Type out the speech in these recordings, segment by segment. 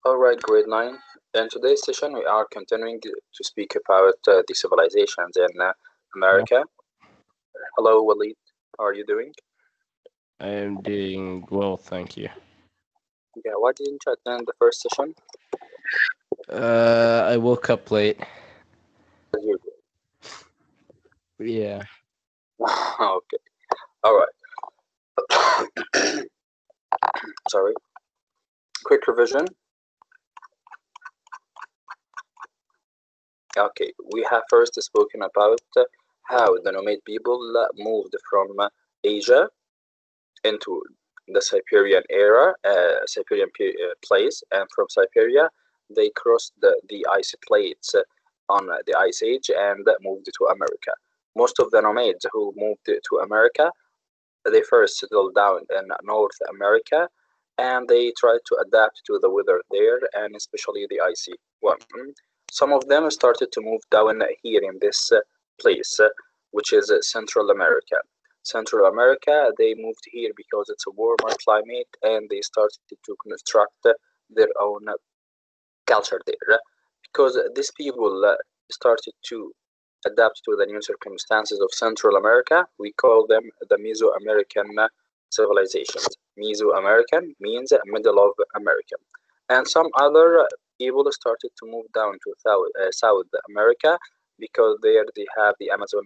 Alright, grade 9. In today's session, we are continuing to speak about the civilizations in America. Hello, Walid. How are you doing? I am doing well, thank you. Yeah, why didn't you attend the first session? I woke up late. As usual. Yeah. Okay. Alright. Sorry. Quick revision. Okay, we have first spoken about how the nomad people moved from Asia into the Siberian era, place, and from Siberia they crossed the ice plates on the Ice Age and moved to America. Most of the nomads who moved to America, they first settled down in North America, and they tried to adapt to the weather there, and especially the icy one. Some of them started to move down here in this place, which is Central America. Central America, they moved here because it's a warmer climate, and they started to construct their own culture there. Because these people started to adapt to the new circumstances of Central America, we call them the Mesoamerican civilizations. Mesoamerican means middle of America. And some other people started to move down to South America because there they have the Amazon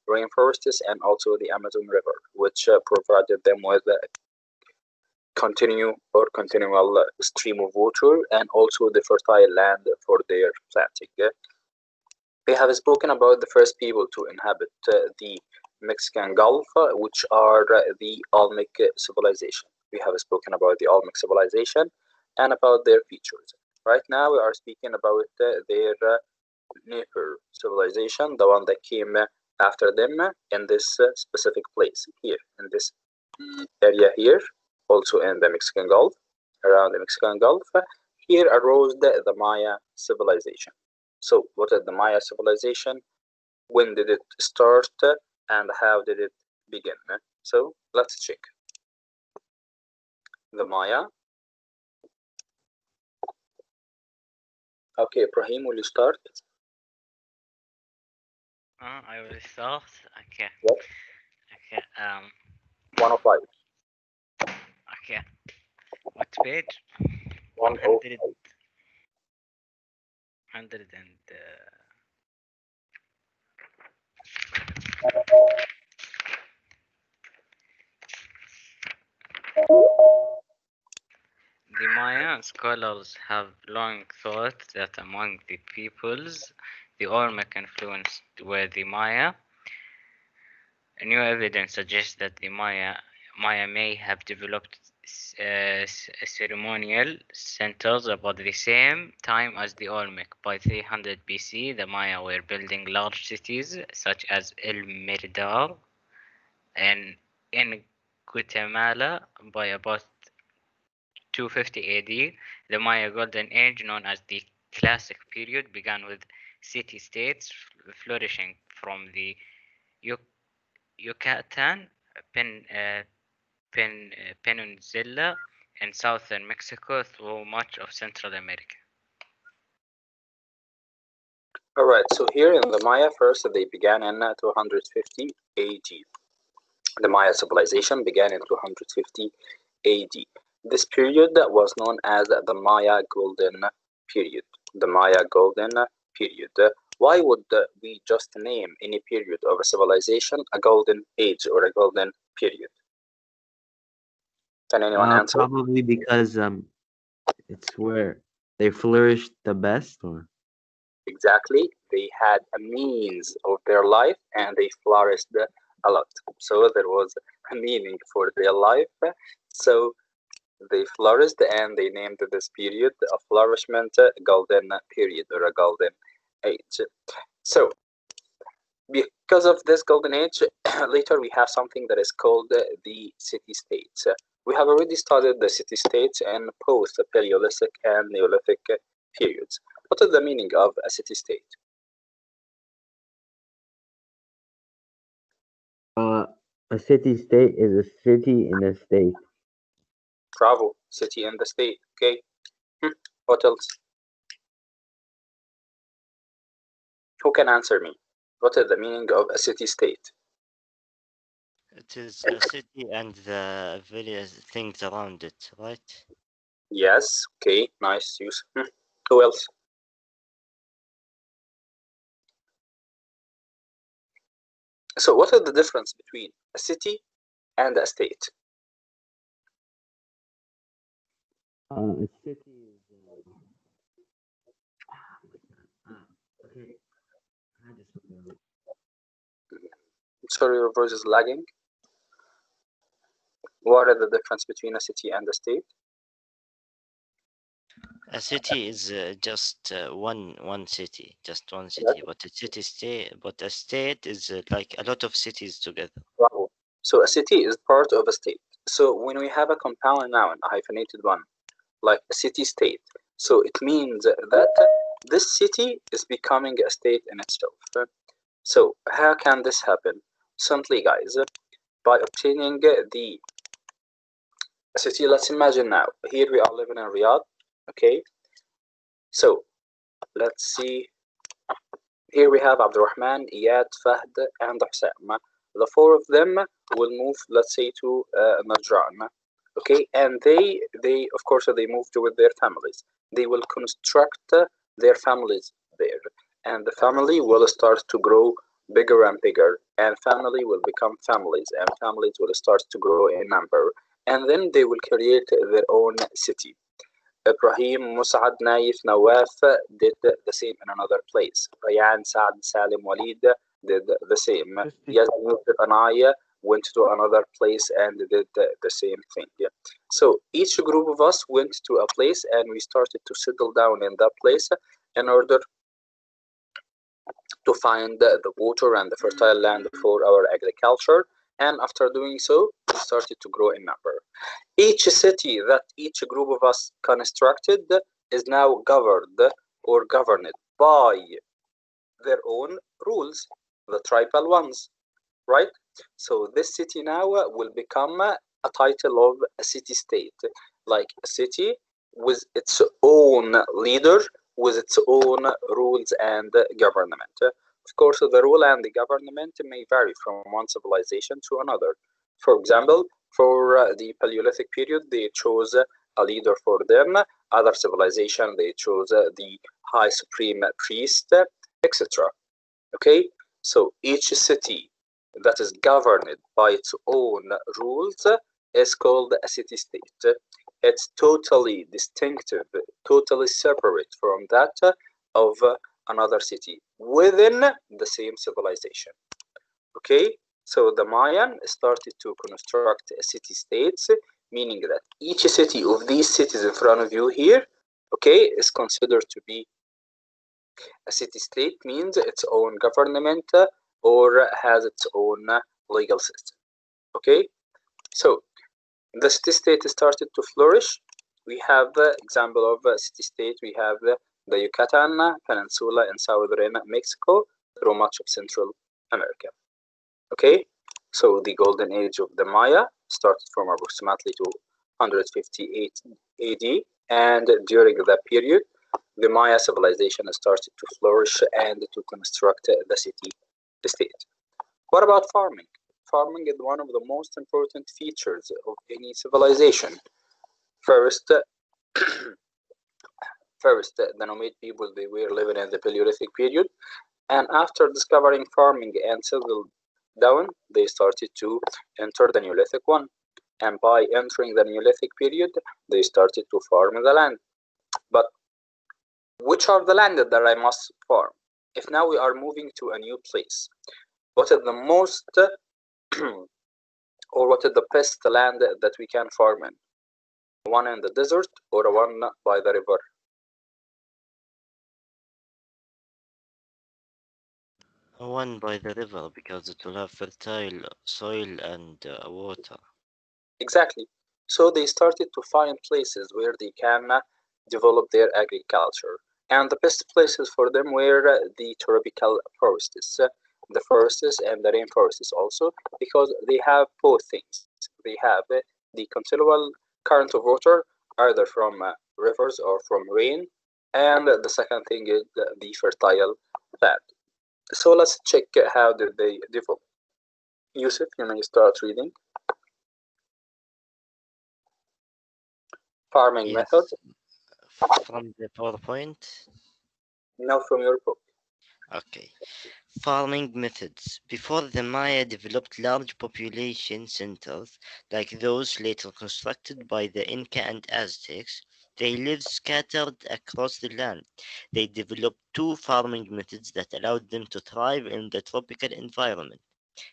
rainforests and also the Amazon River, which provided them with continual stream of water and also the fertile land for their planting. We have spoken about the first people to inhabit the Mexican Gulf, which are the Olmec civilization. We have spoken about the Olmec civilization and about their features. Right now, we are speaking about their Nefer civilization, the one that came after them in this specific place here, in this area here, also in the Mexican Gulf, around the Mexican Gulf. Here arose the Maya civilization. So, what is the Maya civilization? When did it start and how did it begin? So, let's check. The Maya. Okay, Ibrahim, will you start? I will start. Okay. Yes. Okay. 105. Okay. What page? 105. 100 and. The Maya scholars have long thought that among the peoples the Olmec influenced were the Maya. New evidence suggests that the Maya may have developed ceremonial centers about the same time as the Olmec. By 300 BC, the Maya were building large cities such as El Mirdal and in Guatemala. By about 250 AD, the Maya Golden Age, known as the Classic Period, began with city-states flourishing from the Yucatan Peninsula in southern Mexico through much of Central America. Alright, so here in the Maya, first they began in 250 AD. The Maya civilization began in 250 AD. This period was known as the Maya Golden Period. The Maya Golden Period. Why would we just name any period of a civilization a golden age or a golden period? Can anyone answer? Probably because it's where they flourished the best, or Exactly. They had a means of their life and they flourished a lot. So there was a meaning for their life. So they flourished and they named this period a flourishment golden period or a golden age. So because of this golden age, later we have something that is called the city-states. We have already studied the city-states in both the Paleolithic and Neolithic periods. What is the meaning of a city-state? a city-state is a city in a state. Bravo, city in the state. Okay. What else? Who can answer me? What is the meaning of a city-state? It is a city and the various things around it, right? Yes. Okay. Nice use. Who else? So, what is the difference between a city and a state? A city is okay. I just forgot. Sorry, your voice is lagging. What is the difference between a city and a state? A city is just one city, just one city. But a state is like a lot of cities together. Wow. So a city is part of a state. So when we have a compound noun, a hyphenated one, like a city-state, so it means that this city is becoming a state in itself. So how can this happen? Simply, guys, by obtaining the city. Let's imagine now. Here we are living in Riyadh. Okay. So let's see. Here we have Abdurrahman, Iyad, Fahd, and Hussam. The four of them will move, let's say, to Najran. Okay, and they of course they moved with their families. They will construct their families there, and the family will start to grow bigger and bigger, and family will become families, and families will start to grow in number, and then they will create their own city. Ibrahim, Mus'ad, Naif, Nawaf did the same in another place. Rayan, Saad, Salim, Walid did the same. Yazid, Yusuf, and I went to another place and did the same thing. So each group of us went to a place and we started to settle down in that place in order to find the water and the fertile land for our agriculture. And after doing so, we started to grow in number. Each city that each group of us constructed is now governed by their own rules, the tribal ones, right? So this city now will become a title of a city-state, like a city with its own leader, with its own rules and government. Of course, the rule and the government may vary from one civilization to another. For example, for the Paleolithic period, they chose a leader for them. Other civilization, they chose the high supreme priest, etc. Okay, so each city that is governed by its own rules is called a city-state. It's totally distinctive, totally separate from that of another city within the same civilization. Okay, so the Mayan started to construct city-states, meaning that each city of these cities in front of you here, okay, is considered to be a city-state, means its own government or has its own legal system. Okay, so the city-state started to flourish. We have the example of a city-state. We have the Yucatan Peninsula in southern Mexico through much of Central America. Okay, so the golden age of the Maya started from approximately 258 AD, and during that period, the Maya civilization started to flourish and to construct the city-state. What about farming? Farming is one of the most important features of any civilization. First, the nomad people, they were living in the Paleolithic period, and after discovering farming and settled down, they started to enter the Neolithic one. And by entering the Neolithic period, they started to farm the land. But which are the land that I must farm? If now we are moving to a new place, what is the most or what is the best land that we can farm in? One in the desert or one by the river? One by the river because it will have fertile soil and water. Exactly. So they started to find places where they can develop their agriculture. And the best places for them were the tropical forests, the forests and the rainforests also, because they have both things. They have the continual current of water, either from rivers or from rain. And the second thing is the fertile land. So let's check how did they develop. Yusuf, you may start reading. Farming Yes. method. From the PowerPoint. Now from your book. Okay. Farming methods. Before the Maya developed large population centers like those later constructed by the Inca and Aztecs, they lived scattered across the land. They developed two farming methods that allowed them to thrive in the tropical environment.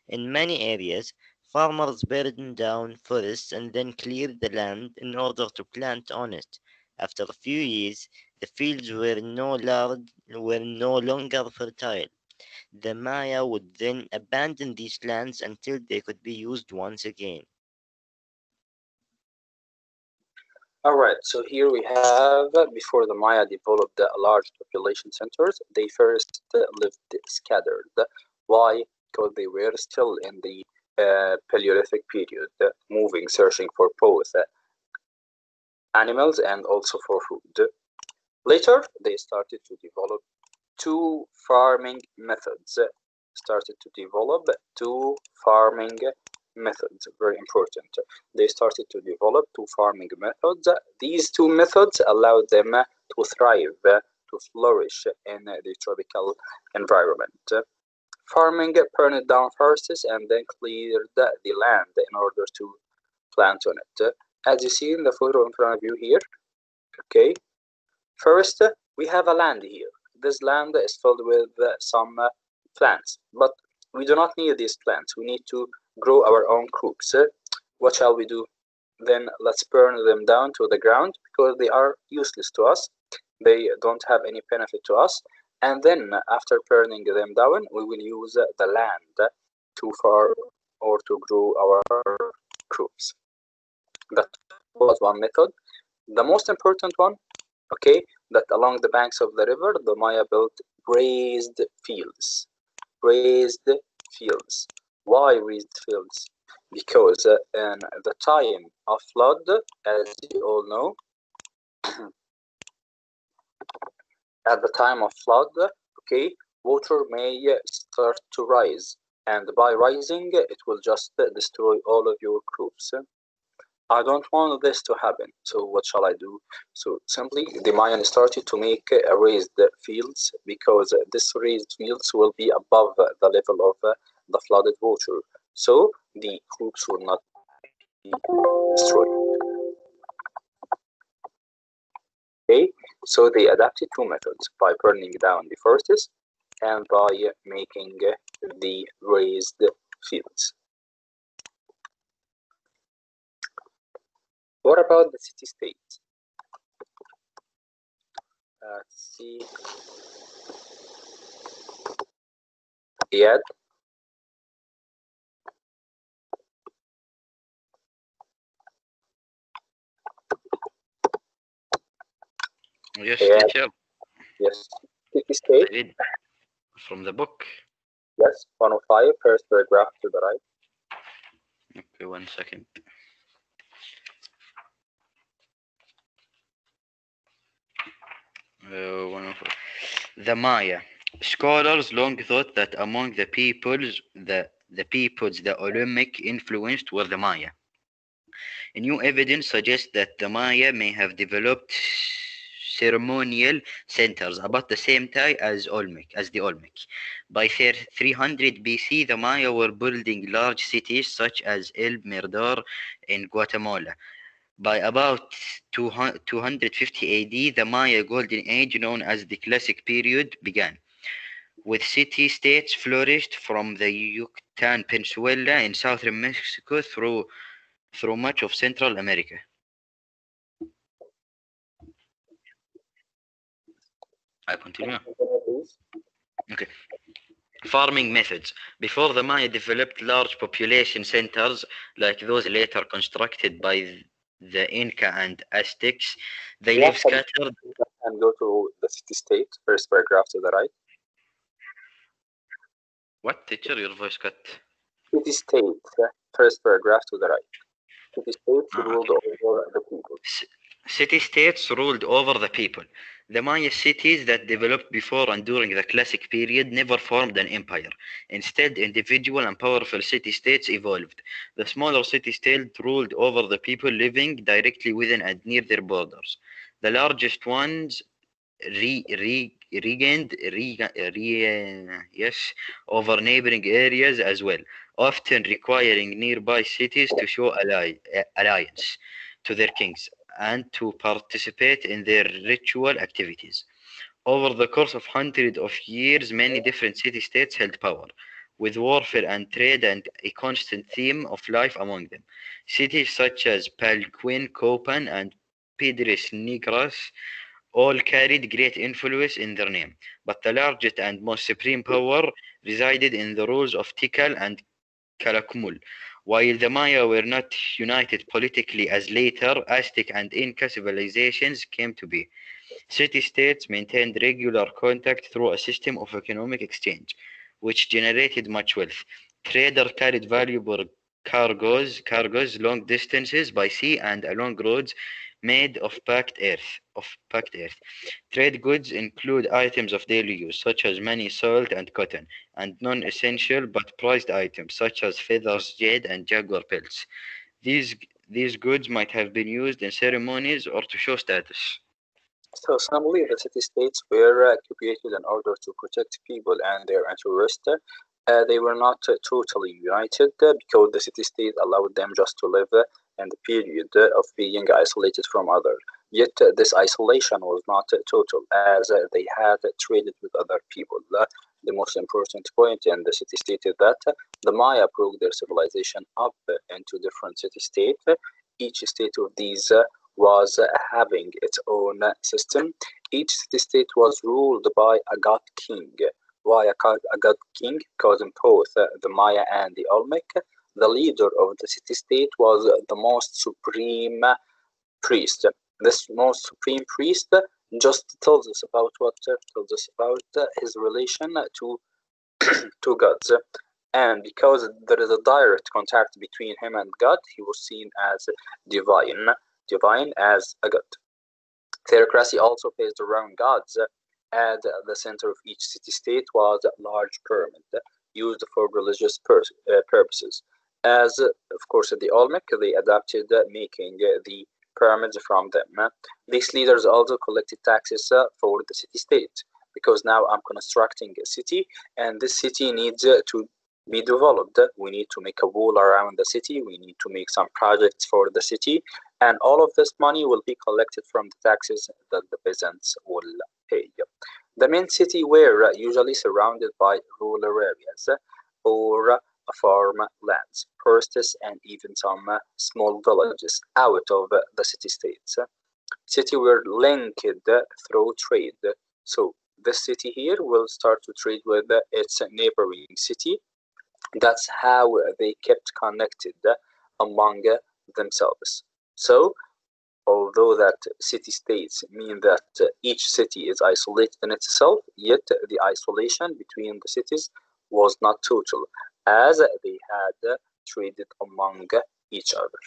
In many areas, farmers burned down forests and then cleared the land in order to plant on it. After a few years, the fields were no longer fertile. The Maya would then abandon these lands until they could be used once again. All right, so here we have before the Maya developed large population centers, they first lived scattered. Why? Because they were still in the Paleolithic period, moving, searching for both animals and also for food. Later, they started to develop two farming methods. Very important. They started to develop two farming methods. These two methods allowed them to thrive, to flourish in the tropical environment. Farming burned down forests and then cleared the land in order to plant on it. As you see in the photo in front of you here, okay, first we have a land here. This land is filled with some plants, but we do not need these plants. We need to grow our own crops. What shall we do? Then let's burn them down to the ground because they are useless to us. They don't have any benefit to us. And then after burning them down, we will use the land to farm or to grow our crops. That was one method. The most important one, okay, that along the banks of the river, the Maya built raised fields. Raised fields. Why raised fields? Because in the time of flood, as you all know, at the time of flood, okay, water may start to rise, and by rising, it will just destroy all of your crops. I don't want this to happen, so what shall I do? So simply, the Mayan started to make raised fields because this raised fields will be above the level of the flooded water, so the crops will not be destroyed. Okay, so they adapted two methods by burning down the forests and by making the raised fields. What about the city-states? Let's see. Yeah, Yes, yeah, teacher. yes. I City-state, read from the book. yes. 105, first paragraph to the right. Okay, 1 second. The Maya. Scholars long thought that among the Olympic influenced were the Maya. New evidence suggests that the Maya may have developed ceremonial centers about the same time as the Olmec. By 300 BC, the Maya were building large cities such as El Mirador in Guatemala. By about 250 AD, the Maya Golden Age, known as the Classic Period, began, with city-states flourished from the Yucatan Peninsula in southern Mexico through much of Central America. I continue. Okay. Farming methods. Before the Maya developed large population centers like those later constructed by the Inca and Aztecs, they lived scattered. And go to the city-state, first paragraph to the right. What, teacher? Your voice cut. City-state, first paragraph to the right. City-states Ah, ruled okay. over the people. City-states ruled over the people. The Maya cities that developed before and during the classic period never formed an empire. Instead, individual and powerful city-states evolved. The smaller city-states ruled over the people living directly within and near their borders. The largest ones regained yes, over neighboring areas as well, often requiring nearby cities to show alliance to their kings and to participate in their ritual activities. Over the course of hundreds of years, many different city-states held power, with warfare and trade and a constant theme of life among them. Cities such as Palquin, Copan, and Pedris Negras all carried great influence in their name, but the largest and most supreme power resided in the rules of Tikal and Calakmul. While the Maya were not united politically as later Aztec and Inca civilizations came to be, city-states maintained regular contact through a system of economic exchange, which generated much wealth. Traders carried valuable cargoes long distances by sea and along roads made of packed earth. Trade goods include items of daily use, such as money, salt, and cotton, and non-essential but prized items, such as feathers, jade, and jaguar pelts. These, these goods might have been used in ceremonies or to show status. So suddenly the city-states were created in order to protect people and their interests. They were not totally united because the city-state allowed them just to live in the period of being isolated from others. Yet this isolation was not total, as they had traded with other people. The most important point in the city-state is that the Maya broke their civilization up into different city-states. Each state of these was having its own system. Each city-state was ruled by a god king. Why a god king? Because in both the Maya and the Olmec, the leader of the city-state was the most supreme priest. This most supreme priest just tells us about his relation to gods. And because there is a direct contact between him and God, he was seen as divine as a god. Theocracy also based around gods. At the center of each city-state was a large pyramid used for religious purposes. As, of course, the Olmec, they adapted making the pyramids from them. These leaders also collected taxes for the city-state because now I'm constructing a city and this city needs to be developed. We need to make a wall around the city. We need to make some projects for the city. And all of this money will be collected from the taxes that the peasants will pay. The main city were usually surrounded by rural areas or farmlands, forests, and even some small villages out of the city-states. Cities were linked through trade. So this city here will start to trade with its neighboring city. That's how they kept connected among themselves. So, although that city-states mean that each city is isolated in itself, yet the isolation between the cities was not total, as they had traded among each other.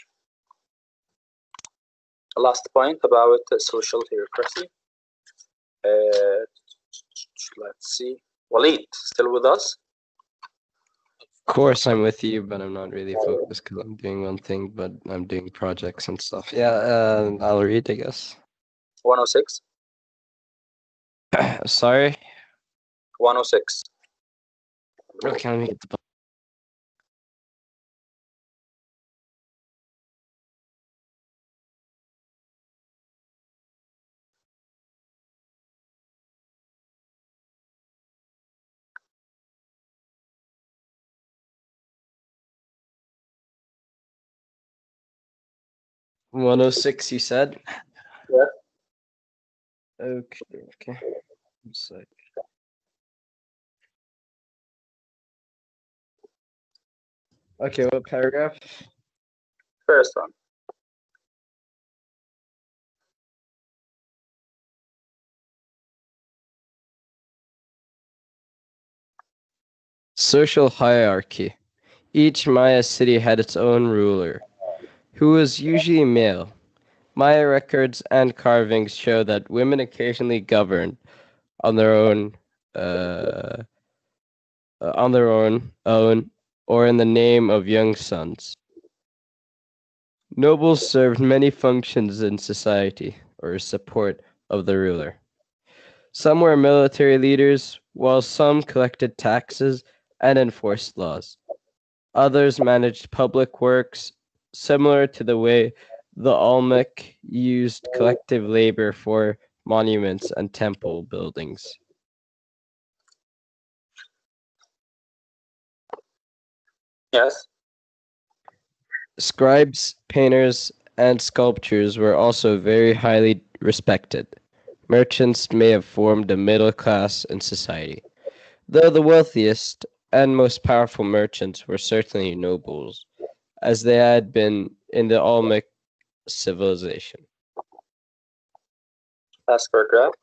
Last point about social hierarchy. Let's see. Walid, still with us? Of course, I'm with you, but I'm not really focused because I'm doing one thing, but I'm doing projects and stuff. Yeah, I'll read, I guess. 106? Sorry? 106. Okay, let me get the book. $106, you said? Yeah. Okay. One sec. Okay, what paragraph? First one. Social hierarchy. Each Maya city had its own ruler, who was usually male. Maya records and carvings show that women occasionally governed on their own, uh, own, or in the name of young sons. Nobles served many functions in society, or support of the ruler. Some were military leaders, while some collected taxes and enforced laws. Others managed public works, similar to the way the Olmec used collective labor for monuments and temple buildings. Yes. Scribes, painters, and sculptors were also very highly respected. Merchants may have formed a middle class in society, though the wealthiest and most powerful merchants were certainly nobles, as they had been in the Olmec civilization. Last paragraph.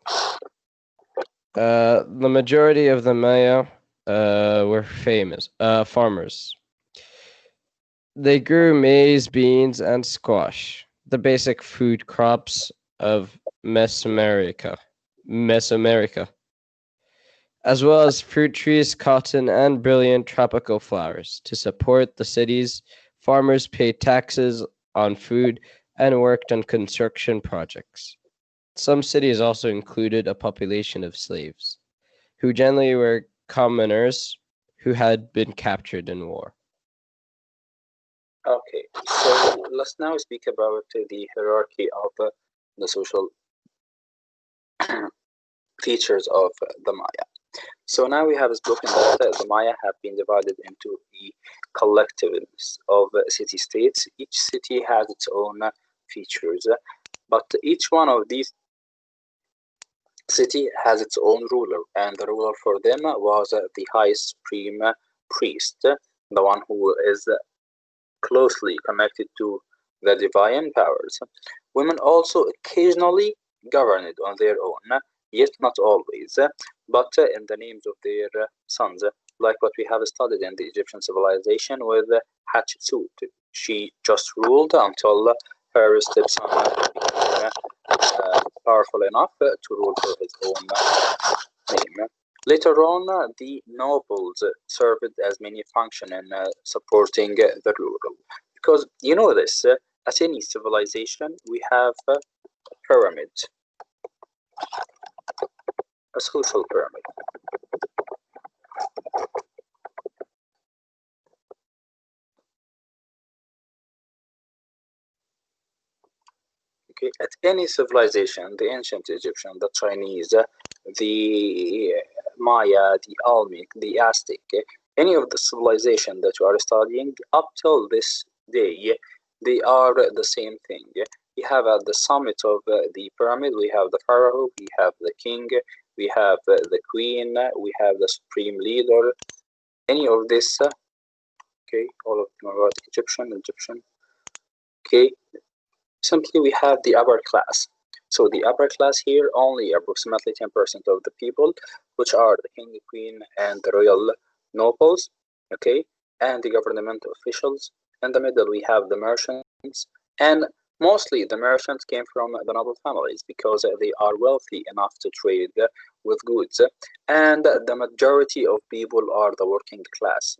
The majority of the Maya were famous farmers. They grew maize, beans, and squash, the basic food crops of Mesoamerica, as well as fruit trees, cotton, and brilliant tropical flowers. To support the cities, farmers paid taxes on food and worked on construction projects. Some cities also included a population of slaves, who generally were commoners who had been captured in war. Okay, so let's now speak about the hierarchy of the social features of the Maya. So now we have spoken that the Maya have been divided into the collectiveness of city-states. Each city has its own features, but each one of these city has its own ruler, and the ruler for them was the high supreme priest, the one who is closely connected to the divine powers. Women also occasionally governed on their own, yet not always, but in the names of their sons, like what we have studied in the Egyptian civilization with Hatshepsut. She just ruled until her stepson became powerful enough to rule for his own name. Later on, the nobles served as many functions in supporting the ruler. Because you know this, as any civilization, we have a pyramid, a social pyramid. Okay, at any civilization, the ancient Egyptian, the Chinese, the Maya, the Olmec, the Aztec, any of the civilization that you are studying up till this day, they are the same thing. We have at the summit of the pyramid, we have the pharaoh, we have the king, we have the queen, we have the supreme leader. Any of this, okay, all of them are Egyptian. Okay, simply we have the upper class. So the upper class here, only approximately 10% of the people, which are the king, queen, and the royal nobles, okay, and the government officials. In the middle, we have the merchants, and mostly the merchants came from the noble families because they are wealthy enough to trade with goods, and the majority of people are the working class.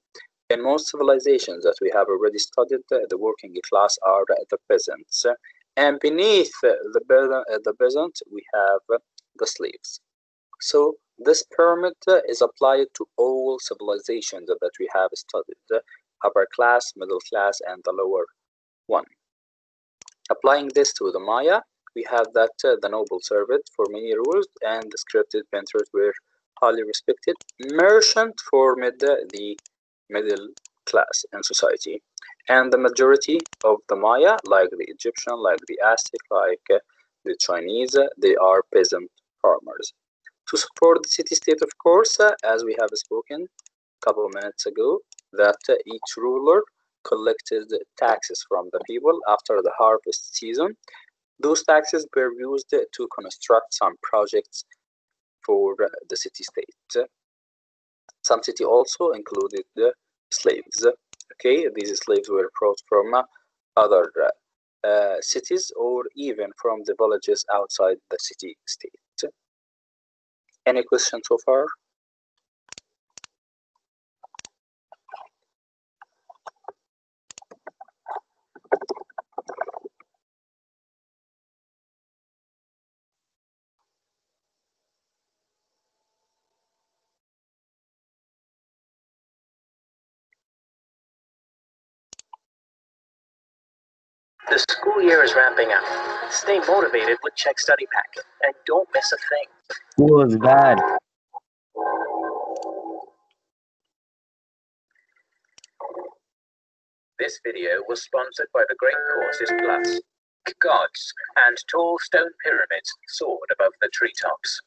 In most civilizations that we have already studied, the working class are the peasants, and beneath the peasant we have the slaves. So this pyramid is applied to all civilizations that we have studied, upper class, middle class, and the lower one. Applying this to the Maya, we have that the noble served for many rules, and the scripted painters were highly respected. Merchant formed the middle class in society, and the majority of the Maya, like the Egyptian, like the Aztec, like the Chinese, they are peasant farmers. To support the city-state, of course, as we have spoken a couple of minutes ago, that each ruler collected taxes from the people after the harvest season. Those taxes were used to construct some projects for the city-state. Some city also included slaves. Okay, these slaves were brought from other cities or even from the villages outside the city-state. Any questions so far? The school year is ramping up. Stay motivated with Check Study Pack and don't miss a thing. School is bad. This video was sponsored by the Great Courses Plus. Gods and tall stone pyramids soared above the treetops.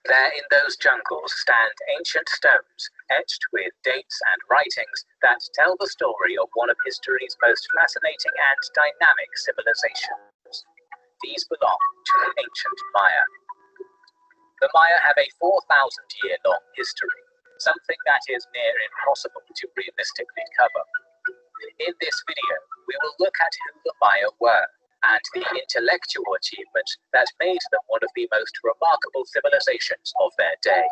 There in those jungles stand ancient stones etched with dates and writings that tell the story of one of history's most fascinating and dynamic civilizations. These belong to the ancient Maya. The Maya have a 4,000-year-long history, something that is near impossible to realistically cover. In this video, we will look at who the Maya were and the intellectual achievements that made them one of the most remarkable civilizations of their day.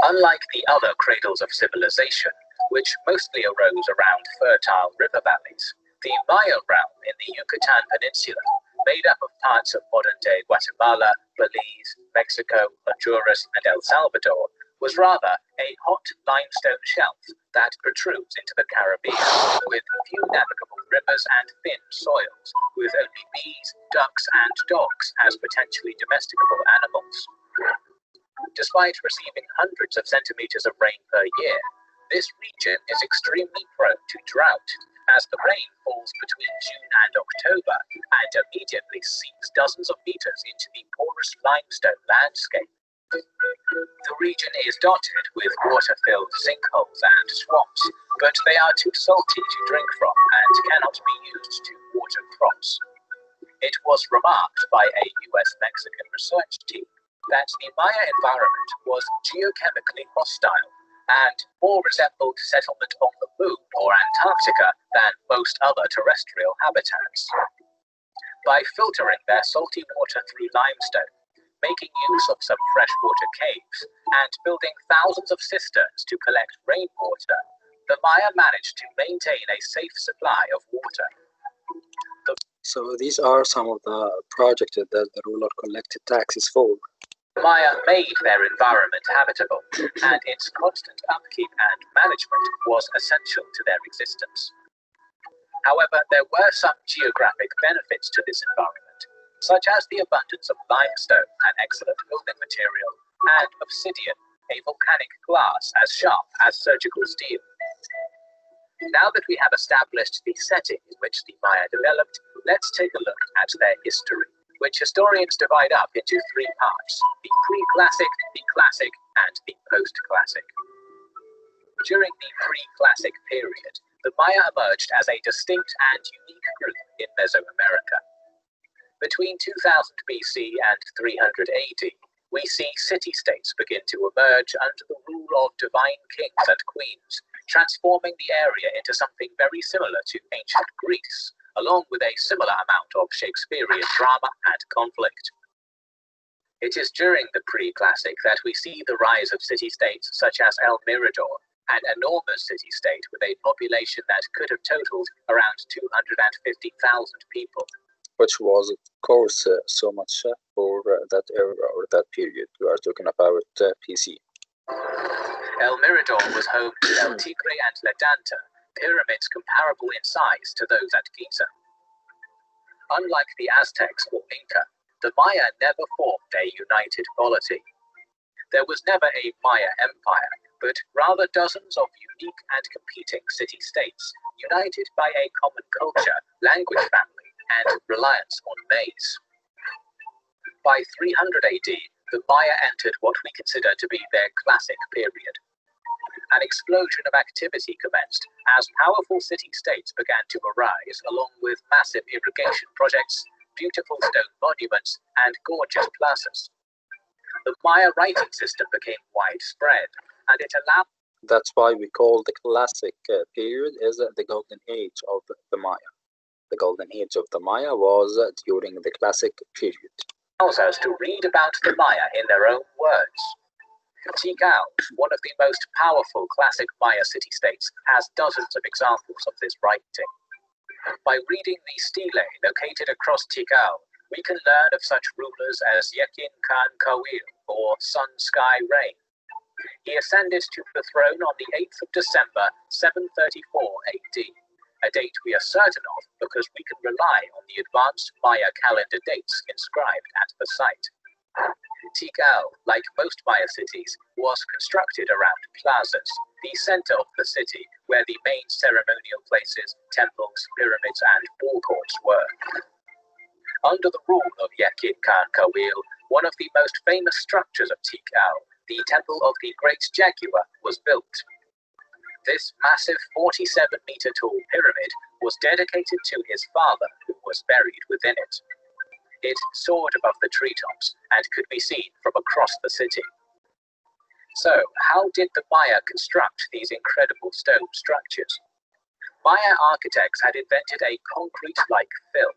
Unlike the other cradles of civilization, which mostly arose around fertile river valleys, the Maya realm in the Yucatan Peninsula, made up of parts of modern-day Guatemala, Belize, Mexico, Honduras, and El Salvador, was rather a hot limestone shelf that protrudes into the Caribbean, with few navigable rivers and thin soils, with only bees, ducks, and dogs as potentially domesticable animals. Despite receiving hundreds of centimeters of rain per year, this region is extremely prone to drought, as the rain falls between June and October and immediately seeps dozens of meters into the porous limestone landscape. The region is dotted with water-filled sinkholes and swamps, but they are too salty to drink from and cannot be used to water crops. It was remarked by a US-Mexican research team that the Maya environment was geochemically hostile and more resembled settlement on the Moon or Antarctica than most other terrestrial habitats. By filtering their salty water through limestone, making use of some freshwater caves, and building thousands of cisterns to collect rainwater, the Maya managed to maintain a safe supply of water. So these are some of the projects that the ruler collected taxes for. Maya made their environment habitable, and its constant upkeep and management was essential to their existence. However, there were some geographic benefits to this environment, such as the abundance of limestone, an excellent building material, and obsidian, a volcanic glass as sharp as surgical steel. Now that we have established the setting in which the Maya developed, let's take a look at their history, which historians divide up into three parts: the pre-classic, the classic, and the post-classic. During the pre-classic period, the Maya emerged as a distinct and unique group in Mesoamerica. Between 2000 BC and 300 AD, we see city-states begin to emerge under the rule of divine kings and queens, transforming the area into something very similar to ancient Greece, along with a similar amount of Shakespearean drama and conflict. It is during the pre-classic that we see the rise of city-states such as El Mirador, an enormous city-state with a population that could have totaled around 250,000 people. Which was, of course, so much for that era or that period. We are talking about PC. El Mirador was home to El Tigre and La Danta, pyramids comparable in size to those at Giza. Unlike the Aztecs or Inca, the Maya never formed a united polity. There was never a Maya empire, but rather dozens of unique and competing city-states, united by a common culture, language family, and reliance on maize. By 300 AD, the Maya entered what we consider to be their classic period. An explosion of activity commenced as powerful city-states began to arise, along with massive irrigation projects, beautiful stone monuments, and gorgeous plazas. The Maya writing system became widespread, and it allowed... That's why we call the classic period as the golden age of the Maya. The golden age of the Maya was during the Classic period. Allows us to read about the Maya in their own words. Tikal, one of the most powerful classic Maya city-states, has dozens of examples of this writing. By reading the stelae located across Tikal, we can learn of such rulers as Yekin Khan Kawil, or Sun Sky Rain. He ascended to the throne on the 8th of December, 734 AD, a date we are certain of because we can rely on the advanced Maya calendar dates inscribed at the site. Tikal, like most Maya cities, was constructed around plazas, the center of the city where the main ceremonial places, temples, pyramids, and ball courts were. Under the rule of Yekin Khan Kawil, one of the most famous structures of Tikal, the Temple of the Great Jaguar, was built. This massive 47-meter tall pyramid was dedicated to his father, who was buried within it. It soared above the treetops and could be seen from across the city. So, how did the Maya construct these incredible stone structures? Maya architects had invented a concrete-like fill.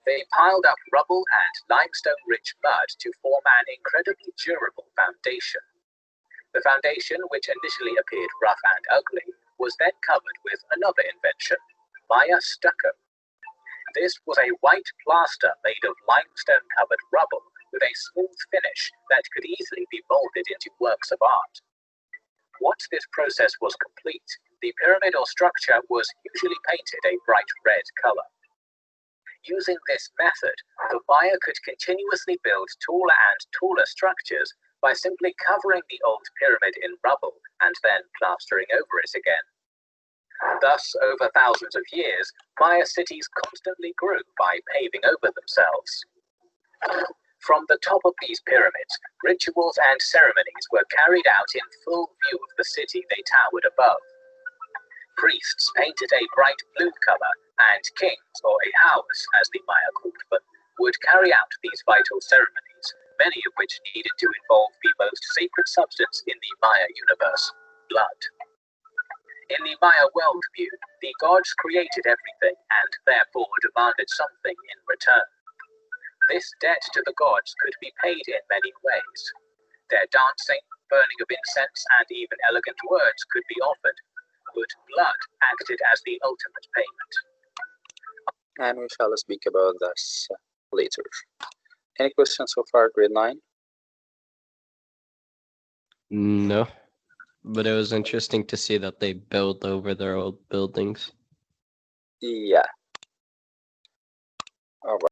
They piled up rubble and limestone-rich mud to form an incredibly durable foundation. The foundation, which initially appeared rough and ugly, was then covered with another invention, Maya stucco. This was a white plaster made of limestone-covered rubble with a smooth finish that could easily be molded into works of art. Once this process was complete, the pyramid or structure was usually painted a bright red color. Using this method, the Maya could continuously build taller and taller structures by simply covering the old pyramid in rubble and then plastering over it again. Thus, over thousands of years, Maya cities constantly grew by paving over themselves. From the top of these pyramids, rituals and ceremonies were carried out in full view of the city they towered above. Priests painted a bright blue color, and kings, or ahauas as the Maya called them, would carry out these vital ceremonies, many of which needed to involve the most sacred substance in the Maya universe, blood. In the Maya worldview, the gods created everything and therefore demanded something in return. This debt to the gods could be paid in many ways. Their dancing, burning of incense, and even elegant words could be offered, but blood acted as the ultimate payment. And we shall speak about this later. Any questions so far, grade 9? No, but it was interesting to see that they built over their old buildings. Yeah. All right.